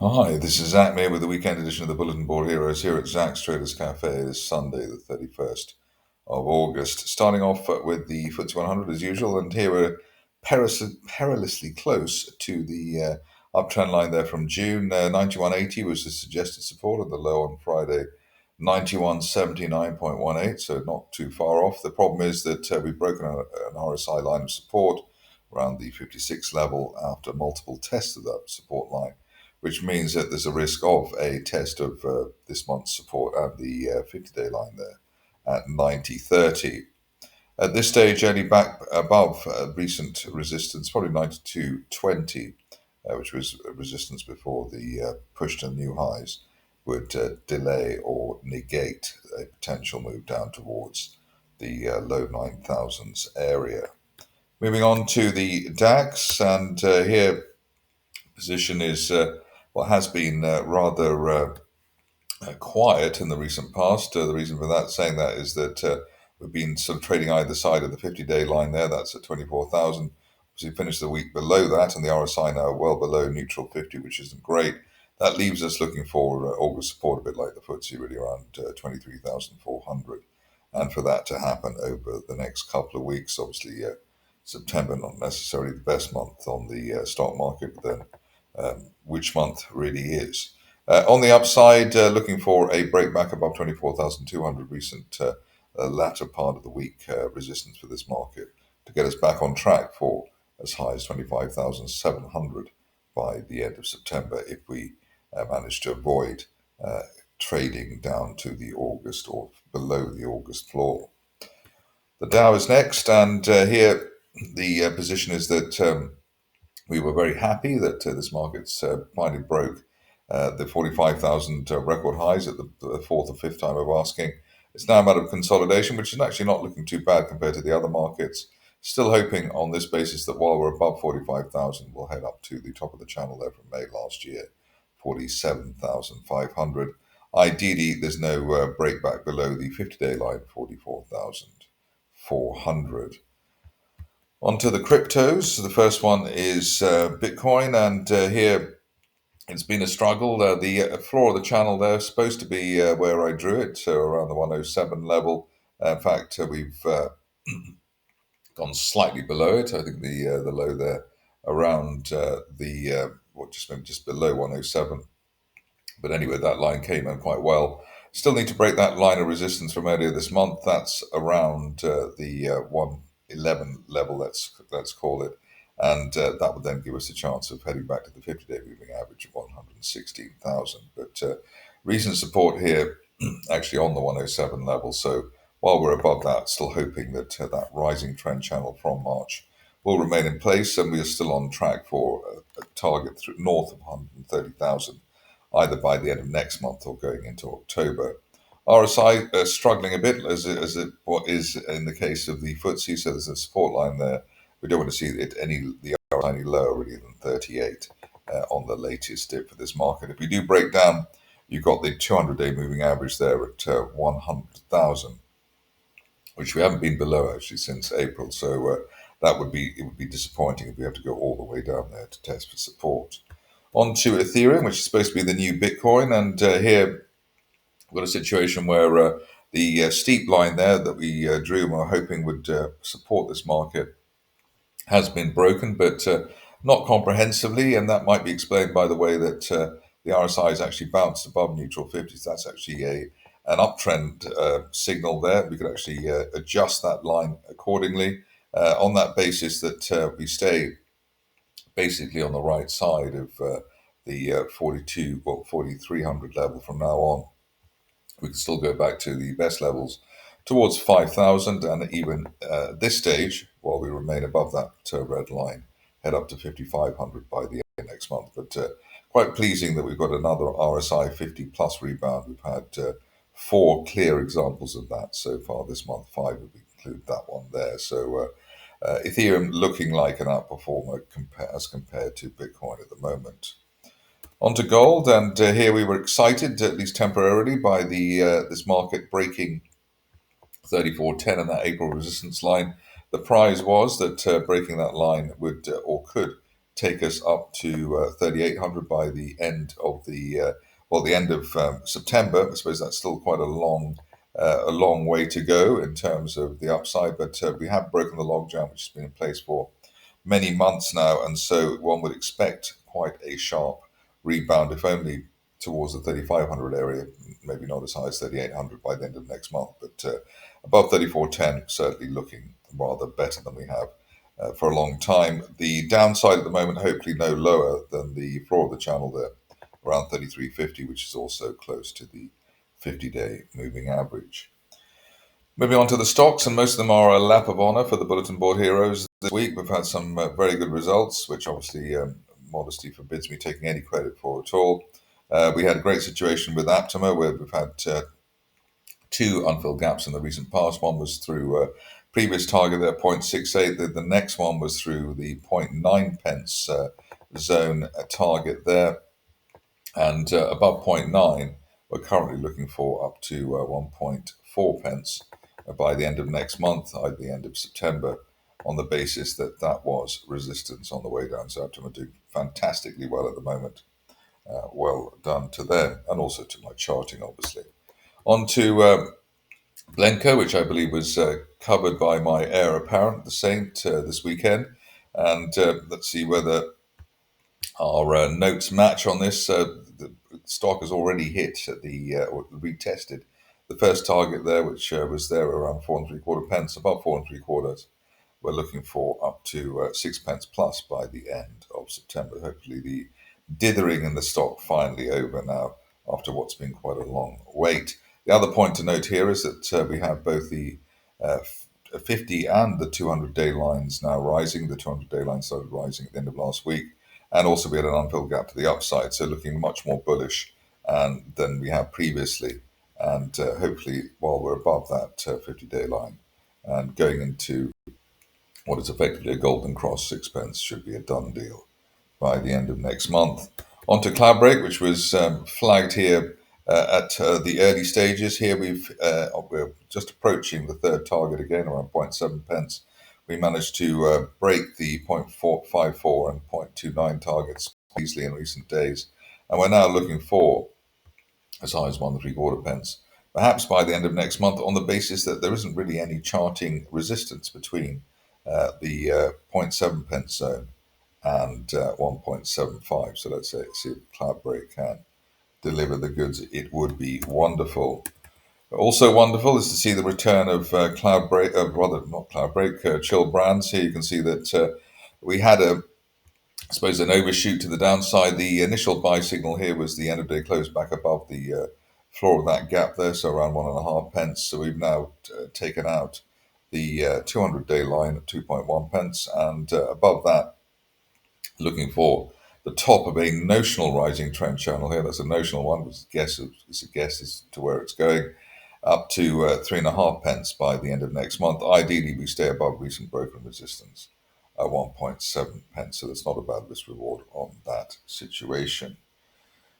Hi, this is Zach May with the weekend edition of the Bulletin Board Heroes here at Zach's Traders Cafe this Sunday, the 31st of August. Starting off with the FTSE 100 as usual, and here we're perilously close to the uptrend line there from June. 91.80 was the suggested support, and the low on Friday, 91.79.18, so not too far off. The problem is that we've broken an RSI line of support around the 56 level after multiple tests of that support line, which means that there's a risk of a test of this month's support at the 50-day line there at 90.30. At this stage, only back above recent resistance, probably 92.20, which was resistance before the push to new highs, would delay or negate a potential move down towards the low 9,000s area. Moving on to the DAX, and here position is what has been rather quiet in the recent past. The reason for that, saying that, is that we've been sort of trading either side of the 50-day line there. That's at 24,000. So we finished the week below that, and the RSI now well below neutral 50, which isn't great. That leaves us looking for August support, a bit like the FTSE, really around 23,400. And for that to happen over the next couple of weeks, obviously September not necessarily the best month on the stock market, but then which month really is. On the upside, looking for a break back above 24,200, recent latter part of the week resistance for this market to get us back on track for as high as 25,700 by the end of September if we manage to avoid trading down to the August or below the August floor. The Dow is next, and here the position is that we were very happy that this market's finally broke the 45,000 record highs at the fourth or fifth time of asking. It's now a matter of consolidation, which is actually not looking too bad compared to the other markets. Still hoping on this basis that while we're above 45,000, we'll head up to the top of the channel there from May last year, 47,500. Ideally, there's no break back below the 50-day line, 44,400. Onto the cryptos. The first one is Bitcoin, and here it's been a struggle. The floor of the channel there is supposed to be where I drew it, so around the 107 level. In fact, we've gone slightly below it. I think the low there around just below 107. But anyway, that line came in quite well. Still need to break that line of resistance from earlier this month. That's around the 111 level, let's call it. And that would then give us a chance of heading back to the 50-day moving average of 116,000. But recent support here actually on the 107 level. So while we're above that, still hoping that that rising trend channel from March will remain in place, and we are still on track for a target north of 130,000, either by the end of next month or going into October. RSI struggling a bit what is in the case of the FTSE, so there's a support line there. We don't want to see the RSI any lower really than 38 on the latest dip for this market. If we do break down, you've got the 200-day moving average there at 100,000, which we haven't been below actually since April. So it would be disappointing if we have to go all the way down there to test for support. On to Ethereum, which is supposed to be the new Bitcoin, and here we've got a situation where the steep line there that we drew and were hoping would support this market has been broken, but not comprehensively, and that might be explained by the way that the RSI has actually bounced above neutral 50s. That's actually an uptrend signal there. We could actually adjust that line accordingly on that basis that we stay basically on the right side of the 4,300 level from now on. We can still go back to the best levels towards 5,000, and even at this stage, while we remain above that red line, head up to 5,500 by the end of next month. But quite pleasing that we've got another RSI 50 plus rebound. We've had four clear examples of that so far this month. Five, if we include that one there. So Ethereum looking like an outperformer as compared to Bitcoin at the moment. Onto gold, and here we were excited, at least temporarily, by this market breaking 34.10 and that April resistance line. The prize was that breaking that line would or could take us up to 3,800 by the end of the end of September. I suppose that's still quite a long way to go in terms of the upside, but we have broken the logjam, which has been in place for many months now, and so one would expect quite a sharp rebound, if only towards the 3,500 area, maybe not as high as 3,800 by the end of next month, but above 3,410, certainly looking rather better than we have for a long time. The downside at the moment, hopefully no lower than the floor of the channel there, around 3350, which is also close to the 50-day moving average. Moving on to the stocks, and most of them are a lap of honour for the bulletin board heroes this week. We've had some very good results, which obviously modesty forbids me taking any credit for at all. We had a great situation with Aptamer, where we've had two unfilled gaps in the recent past. One was through previous target there, 0.68. The next one was through the 0.9 pence zone target there. And above 0.9, we're currently looking for up to 1.4 pence by the end of next month, either the end of September, on the basis that that was resistance on the way down. So Aptamer doing fantastically well at the moment. Well done to them, and also to my charting, obviously. On to Blencowe, which I believe was covered by my heir apparent, the Saint, this weekend. And let's see whether our notes match on this. The stock has already hit or retested the first target there, which was there around 4.75 pence, above 4.75. We're looking for up to 6 pence plus by the end of September. Hopefully, the dithering in the stock finally over now after what's been quite a long wait. The other point to note here is that we have both the 50 and the 200-day lines now rising. The 200-day line started rising at the end of last week. And also we had an unfilled gap to the upside, so looking much more bullish than we have previously. And hopefully, while we're above that 50-day line and going into what is effectively a golden cross, 6 pence should be a done deal by the end of next month. On to Cloudbreak, which was flagged here at the early stages. Here we're just approaching the third target again, around 0.7 pence. We managed to break the 0.454 and 0.29 targets easily in recent days. And we're now looking for as high as 1.75 pence, perhaps by the end of next month, on the basis that there isn't really any charting resistance between the 0.7 pence zone and 1.75. So let's see if Cloudbreak can deliver the goods. It would be wonderful. Also wonderful is to see the return of Cloudbreak, not Cloudbreak, Chill Brands. Here you can see that we had I suppose, an overshoot to the downside. The initial buy signal here was the end of day close back above the floor of that gap there, so around 1.5 pence. So we've now taken out the 200-day line at 2.1 pence, and above that, looking for the top of a notional rising trend channel here. That's a notional one. It's a guess as to where it's going, up to 3.5 pence by the end of next month. Ideally, we stay above recent broken resistance at 1.7 pence. So that's not a bad risk reward on that situation.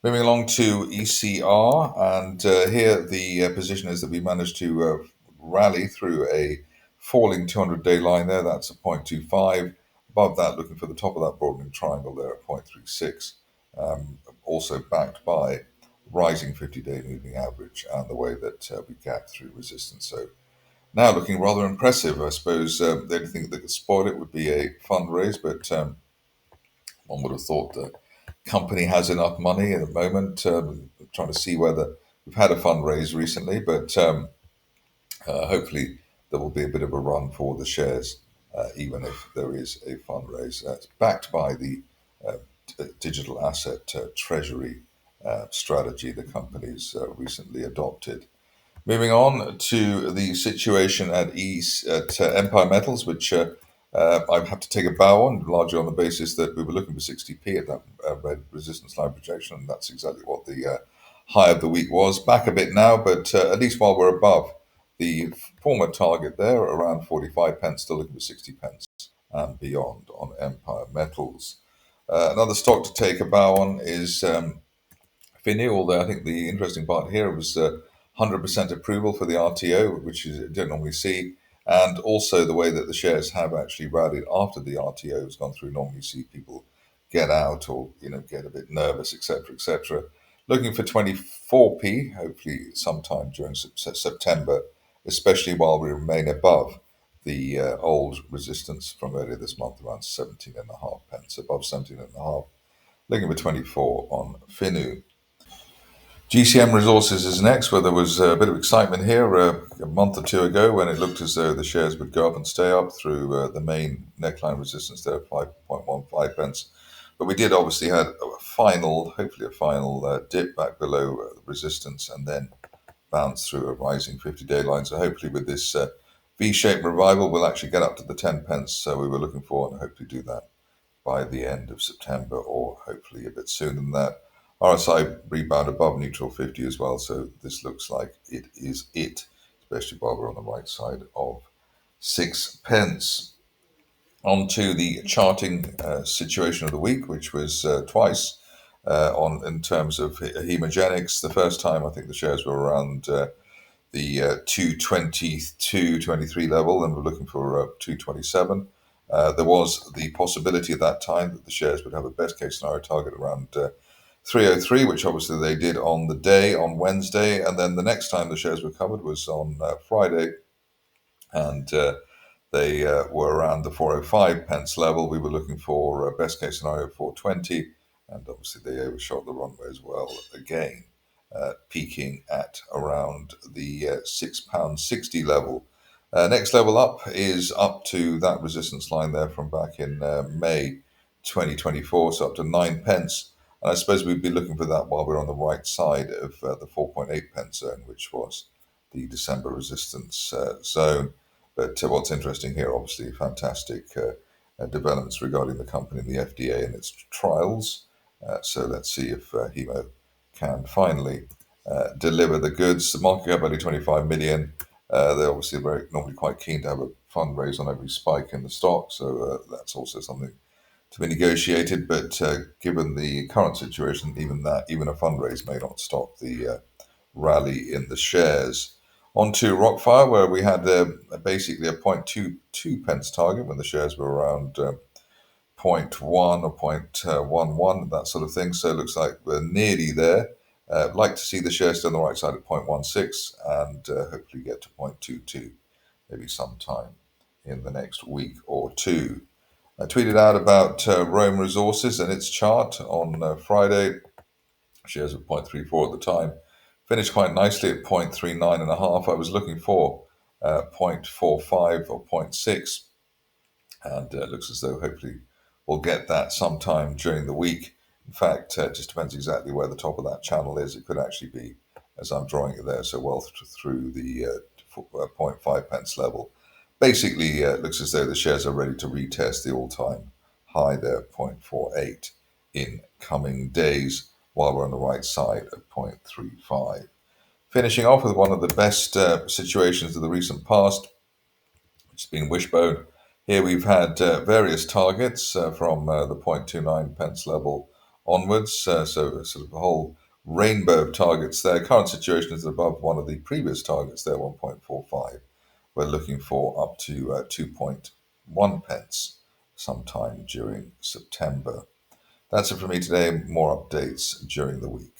Moving along to ECR, and here the position is that we managed to rally through a falling 200-day line there. That's a 0.25. Above that, looking for the top of that broadening triangle there at 0.36. Also backed by rising 50-day moving average and the way that we gapped through resistance. So now looking rather impressive. I suppose the only thing that could spoil it would be a fundraise, but one would have thought the company has enough money at the moment. Trying to see whether we've had a fundraise recently, but hopefully there will be a bit of a run for the shares, even if there is a fundraise. It's backed by the digital asset treasury strategy the company's recently adopted. Moving on to the situation at Empire Metals, which I have to take a bow on, largely on the basis that we were looking for 60p at that red resistance line projection, and that's exactly what the high of the week was. Back a bit now, but at least while we're above the former target there, around 45 pence, still looking for 60 pence and beyond on Empire Metals. Another stock to take a bow on is Fiinu, although I think the interesting part here was 100% approval for the RTO, which you don't normally see, and also the way that the shares have actually rallied after the RTO has gone through. Normally you see people get out or get a bit nervous, etc., etc. Looking for 24p, hopefully sometime during September, especially while we remain above the old resistance from earlier this month, around 17.5 pence, above 17.5. Looking for 24 on Fiinu. GCM Resources is next, where there was a bit of excitement here a month or two ago when it looked as though the shares would go up and stay up through the main neckline resistance there, 5.15 pence. But we did obviously had hopefully a final dip back below resistance and then bounce through a rising 50-day line. So hopefully with this V-shaped revival, we'll actually get up to the 10 pence we were looking for and hopefully do that by the end of September or hopefully a bit sooner than that. RSI rebound above neutral 50 as well, so this looks like it is it, especially while we're on the right side of 6 pence. On to the charting situation of the week, which was twice on in terms of Hemogenyx. The first time, I think the shares were around the 222, 23 level, and we're looking for 227. There was the possibility at that time that the shares would have a best case scenario target around 303, which obviously they did on the day, on Wednesday. And then the next time the shares were covered was on Friday. And they were around the 405 pence level. We were looking for best case scenario 420. And obviously they overshot the runway as well again, peaking at around the £6.60 level. Next level up is up to that resistance line there from back in May 2024, so up to 9 pence. And I suppose we'd be looking for that while we're on the right side of the 4.8 pence zone, which was the December resistance zone. But what's interesting here, obviously, fantastic developments regarding the company and the FDA and its trials. So let's see if Hemo can finally deliver the goods. The market cap only 25 million. They're obviously normally quite keen to have a fundraise on every spike in the stock, so that's also something to be negotiated. But given the current situation, even a fundraise may not stop the rally in the shares. On to Rockfire, where we had basically a 0.22 pence target when the shares were around 0.1 or 0.11, that sort of thing. So it looks like we're nearly there. Like to see the shares stay on the right side at 0.16 and hopefully get to 0.22 maybe sometime in the next week or two. I tweeted out about Rome Resources and its chart on Friday. Shares of 0.34 at the time. Finished quite nicely at 0.39.5. I was looking for 0.45 or 0.6, and it looks as though hopefully we'll get that sometime during the week. In fact, it just depends exactly where the top of that channel is. It could actually be, as I'm drawing it there, so well through the 0.5 pence level. Basically, it looks as though the shares are ready to retest the all-time high there, 0.48, in coming days, while we're on the right side of 0.35. Finishing off with one of the best situations of the recent past, which has been Wishbone. Here we've had various targets from the 0.29 pence level onwards, so sort of a whole rainbow of targets there. Current situation is above one of the previous targets there, 1.45. We're looking for up to 2.1 pence sometime during September. That's it for me today. More updates during the week.